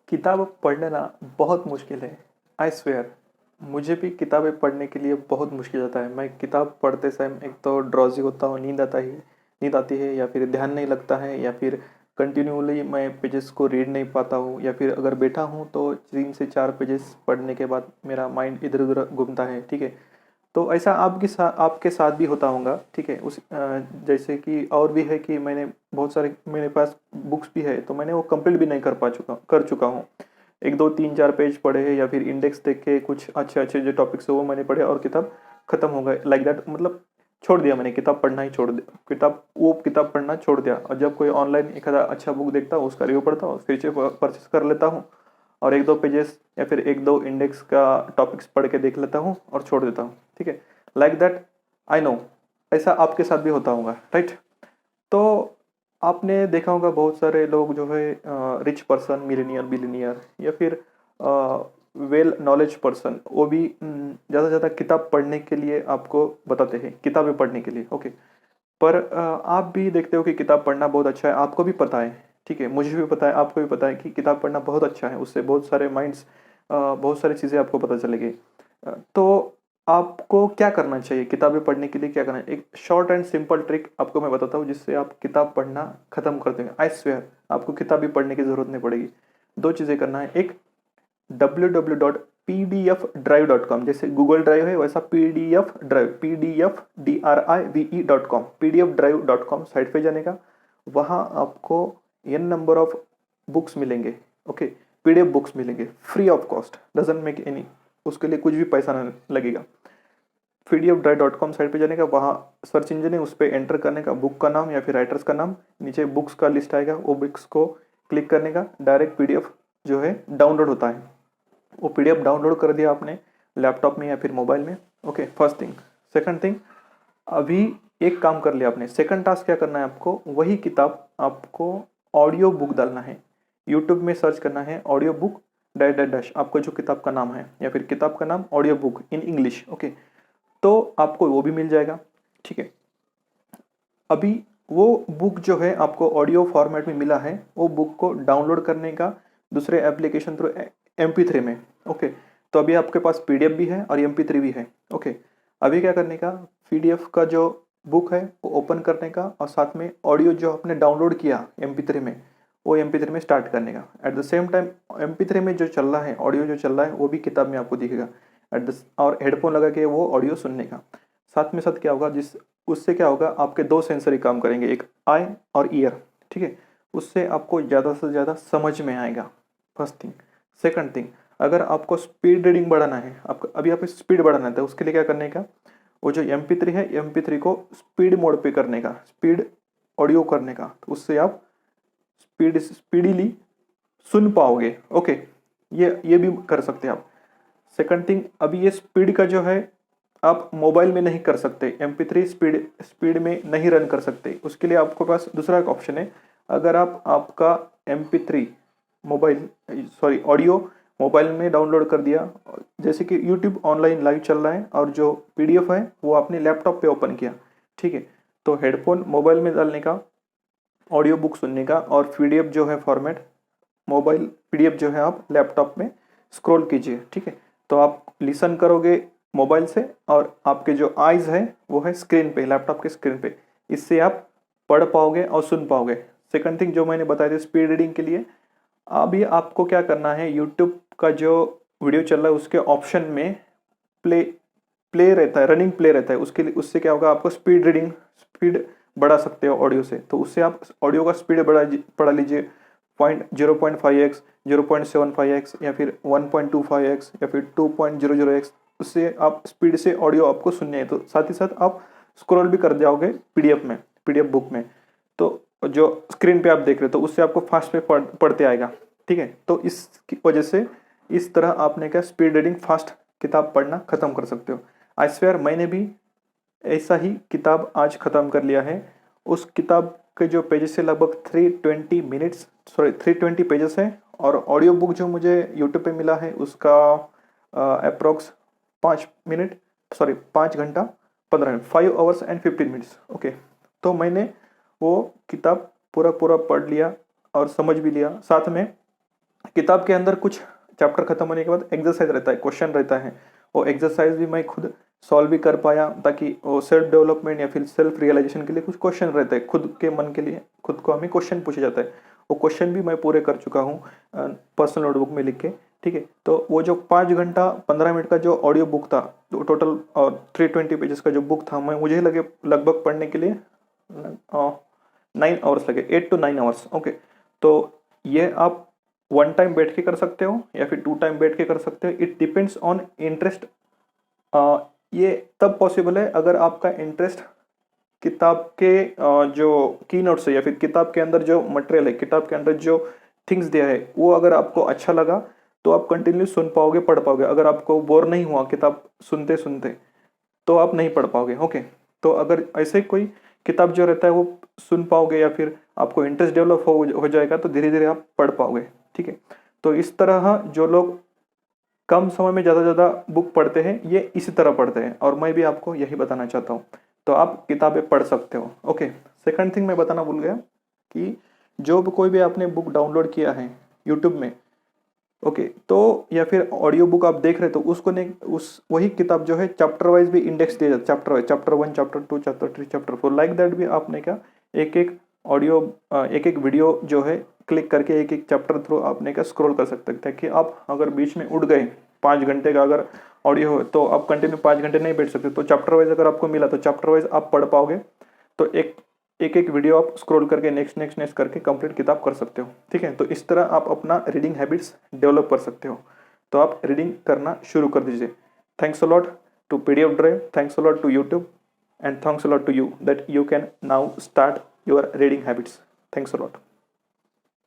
किताब पढ़ना ना बहुत मुश्किल है। आई स्वेयर, मुझे भी किताबें पढ़ने के लिए बहुत मुश्किल होता है। मैं किताब पढ़ते समय एक तो ड्रॉजी होता हूँ, नींद आती है, या फिर ध्यान नहीं लगता है, या फिर कंटिन्यूअली मैं पेजेस को रीड नहीं पाता हूँ, या फिर अगर बैठा हूँ तो 3 से 4 पेजेस पढ़ने के बाद मेरा माइंड इधर उधर घूमता है। ठीक है, तो ऐसा आपके साथ भी होता होगा। ठीक है, जैसे कि और भी है कि मैंने बहुत सारे, मेरे पास बुक्स भी है, तो मैंने वो कंप्लीट भी नहीं कर चुका हूँ। एक दो तीन चार पेज पढ़े हैं, या फिर इंडेक्स देख के कुछ अच्छे अच्छे जो टॉपिक्स है वो मैंने पढ़े और किताब खत्म हो गए, लाइक दैट। मतलब छोड़ दिया मैंने, किताब पढ़ना छोड़ दिया। और जब कोई ऑनलाइन एक आधा अच्छा बुक देखता हूँ, उसका रिव्यू पढ़ता हूँ, फिर से परचेस कर लेता हूँ, और एक दो पेजेस या फिर एक दो इंडेक्स का टॉपिक्स पढ़ के देख लेता हूँ और छोड़ देता हूँ। ठीक है, लाइक दैट। आई नो ऐसा आपके साथ भी होता होगा, राइट? तो आपने देखा होगा बहुत सारे लोग जो है रिच पर्सन, मिलेनियर, बिलियनियर, या फिर वेल नॉलेज पर्सन, वो भी ज़्यादा से ज़्यादा किताब पढ़ने के लिए आपको बताते हैं, किताबें पढ़ने के लिए। ओके, पर आप भी देखते हो कि किताब पढ़ना बहुत अच्छा है, आपको भी पता है। ठीक है, मुझे भी पता है, आपको भी पता है कि किताब पढ़ना बहुत अच्छा है, उससे बहुत सारे बहुत सारी चीज़ें आपको पता चलेगी। तो आपको क्या करना चाहिए किताबें पढ़ने के लिए? क्या करना है, एक शॉर्ट एंड सिंपल ट्रिक आपको मैं बताता हूँ, जिससे आप किताब पढ़ना खत्म कर देंगे। आई स्वेयर, आपको किताब भी पढ़ने की ज़रूरत नहीं पड़ेगी। दो चीज़ें करना है। एक, www.pdfdrive.com, जैसे गूगल ड्राइव है वैसा PDF drive, pdfdrive.com, pdfdrive.com site पे जाने का। वहाँ आपको n नंबर ऑफ बुक्स मिलेंगे। ओके, पीडीएफ बुक्स मिलेंगे free of cost, doesn't make any, उसके लिए कुछ भी पैसा नहीं लगेगा। pdfdrive.com साइट पे जाने का, वहाँ सर्च इंजन है, उस पर एंटर करने का बुक का नाम या फिर राइटर्स का नाम, नीचे बुक्स का लिस्ट आएगा, वो बुक्स को क्लिक करने का, डायरेक्ट पीडीएफ जो है डाउनलोड होता है। वो पीडीएफ डाउनलोड कर दिया आपने लैपटॉप में या फिर मोबाइल में। Okay, first thing. Second thing, अभी एक काम कर लिया आपने, सेकंड टास्क क्या करना है आपको, वही किताब आपको ऑडियो बुक डालना है। यूट्यूब में सर्च करना है audio book dash dash dash, आपको जो किताब का नाम है, या फिर किताब का नाम audio book in English. Okay, तो आपको वो भी मिल जाएगा। ठीक है, अभी वो बुक जो है आपको ऑडियो फॉर्मेट में मिला है, वो बुक को डाउनलोड करने का दूसरे एप्लीकेशन थ्रू MP3 में। ओके, तो अभी आपके पास पीडीएफ भी है और MP3 भी है। ओके, अभी क्या करने का, पीडीएफ का जो बुक है वो ओपन करने का, और साथ में ऑडियो जो आपने डाउनलोड किया MP3 में, वो MP3 में स्टार्ट करने का। At the same time MP3 में जो चल रहा है, ऑडियो जो चल रहा है, वो भी किताब में आपको दिखेगा। और हेडफोन लगा के वो ऑडियो सुनने का। साथ में साथ क्या होगा, उससे क्या होगा, आपके दो सेंसरी काम करेंगे, एक आई और ईयर। ठीक है, उससे आपको ज़्यादा से ज़्यादा समझ में आएगा, फर्स्ट थिंग। सेकंड थिंग, अगर आपको स्पीड रीडिंग बढ़ाना है, आपको अभी आप स्पीड बढ़ाना है, तो उसके लिए क्या करने का, वो जो MP3 है, MP3 को स्पीड मोड पे करने का, स्पीड ऑडियो करने का, तो उससे आप स्पीडीली सुन पाओगे। ओके, ये भी कर सकते हैं आप। सेकंड थिंग, अभी ये स्पीड का जो है आप मोबाइल में नहीं कर सकते, MP3 स्पीड में नहीं रन कर सकते। उसके लिए आपके पास दूसरा एक ऑप्शन है। अगर आपका MP3 mobile, sorry, audio mobile में डाउनलोड कर दिया, जैसे कि यूट्यूब ऑनलाइन लाइव चल रहा है, और जो पीडीएफ है वो आपने लैपटॉप पे ओपन किया। ठीक है, तो हेडफोन मोबाइल में डालने का, ऑडियो बुक सुनने का, और पीडीएफ जो है फॉर्मेट, मोबाइल पीडीएफ जो है आप लैपटॉप में स्क्रॉल कीजिए। ठीक है, तो आप लिसन करोगे मोबाइल से, और आपके जो आइज़ है वो है स्क्रीन पे, लैपटॉप के स्क्रीन पे। इससे आप पढ़ पाओगे और सुन पाओगे। सेकंड थिंग जो मैंने बताया था स्पीड रीडिंग के लिए, अभी आपको क्या करना है, यूट्यूब का जो वीडियो चल रहा है उसके ऑप्शन में प्ले प्ले रहता है, रनिंग प्ले रहता है, उसके लिए, उससे क्या होगा, आपको स्पीड बढ़ा सकते हो ऑडियो से। तो उससे आप ऑडियो का स्पीड बढ़ा लीजिए, 0.5x, 0.75x, या फिर 1.25x, या फिर 2.00x। उससे आप स्पीड से ऑडियो आपको सुनने है, तो साथ ही साथ आप स्क्रॉल भी कर जाओगे पीडीएफ बुक में। तो जो स्क्रीन पे आप देख रहे हो, तो उससे आपको फास्ट पे पढ़ते आएगा। ठीक है, तो इसकी वजह से इस तरह आपने क्या स्पीड रीडिंग फास्ट किताब पढ़ना खत्म कर सकते हो। आई स्वेयर, मैंने भी ऐसा ही किताब आज ख़त्म कर लिया है। उस किताब के जो पेजेस है लगभग 320 पेजेस है, और ऑडियो बुक जो मुझे यूट्यूब पे मिला है उसका अप्रोक्स 5 मिनट, सॉरी 5 घंटा 15 minute, 5 hours and 15 minutes। Okay, तो मैंने वो किताब पूरा पूरा पढ़ लिया और समझ भी लिया। साथ में किताब के अंदर कुछ चैप्टर खत्म होने के बाद एक्सरसाइज रहता है, क्वेश्चन रहता है, वो एक्सरसाइज भी मैं खुद सॉल्व भी कर पाया, ताकि वो सेल्फ डेवलपमेंट या फिर सेल्फ रियलाइजेशन के लिए कुछ क्वेश्चन रहते हैं, खुद के मन के लिए खुद को हमें क्वेश्चन पूछा जाता है, वो क्वेश्चन भी मैं पूरे कर चुका हूँ पर्सनल नोटबुक में लिख के। ठीक है, तो वो जो 5 घंटा 15 मिनट का जो ऑडियो बुक था, तो टोटल 320 पेजेस का जो बुक था, मैं मुझे लगे लगभग पढ़ने के लिए 9 आवर्स लगे, 8 to 9 आवर्स। ओके, तो ये आप 1 टाइम बैठ के कर सकते हो या फिर 2 टाइम बैठ के कर सकते हो, इट डिपेंड्स ऑन इंटरेस्ट। ये तब पॉसिबल है अगर आपका इंटरेस्ट किताब के जो की नोट्स है या फिर किताब के अंदर जो मटेरियल है, किताब के अंदर जो थिंग्स दिया है, वो अगर आपको अच्छा लगा तो आप कंटिन्यू सुन पाओगे, पढ़ पाओगे। अगर आपको बोर नहीं हुआ किताब सुनते सुनते तो आप नहीं पढ़ पाओगे। ओके, तो अगर ऐसे कोई किताब जो रहता है वो सुन पाओगे या फिर आपको इंटरेस्ट डेवलप हो जाएगा तो धीरे धीरे आप पढ़ पाओगे। ठीक है, तो इस तरह जो लोग कम समय में ज़्यादा बुक पढ़ते हैं, ये इसी तरह पढ़ते हैं, और मैं भी आपको यही बताना चाहता हूँ। तो आप किताबें पढ़ सकते हो। ओके, सेकंड थिंग मैं बताना भूल गया कि जो भी कोई भी आपने बुक डाउनलोड किया है यूट्यूब में, ओके, तो या फिर ऑडियो बुक आप देख रहे तो उसको ने उस वही किताब जो है चैप्टर वाइज भी इंडेक्स दिया जाता है, chapter wise, chapter 1, chapter 2, chapter 3, chapter 4, like that भी आपने क्या एक एक ऑडियो एक एक वीडियो जो है क्लिक करके एक एक चैप्टर थ्रू आपने क्या स्क्रॉल कर सकते हैं, ताकि आप अगर बीच में उड़ गए 5 घंटे का अगर ऑडियो हो तो आप कंटिन्यू 5 घंटे नहीं बैठ सकते, तो चैप्टर वाइज अगर आपको मिला तो चैप्टर वाइज आप पढ़ पाओगे। तो एक वीडियो आप स्क्रॉल करके नेक्स्ट करके कंप्लीट किताब कर सकते हो। ठीक है, तो इस तरह आप अपना रीडिंग हैबिट्स डेवलप कर सकते हो। तो आप रीडिंग करना शुरू कर दीजिए। Thanks a lot to PDF drive, thanks a lot to YouTube, and thanks a lot to you that you can now start your reading habits. Thanks a lot.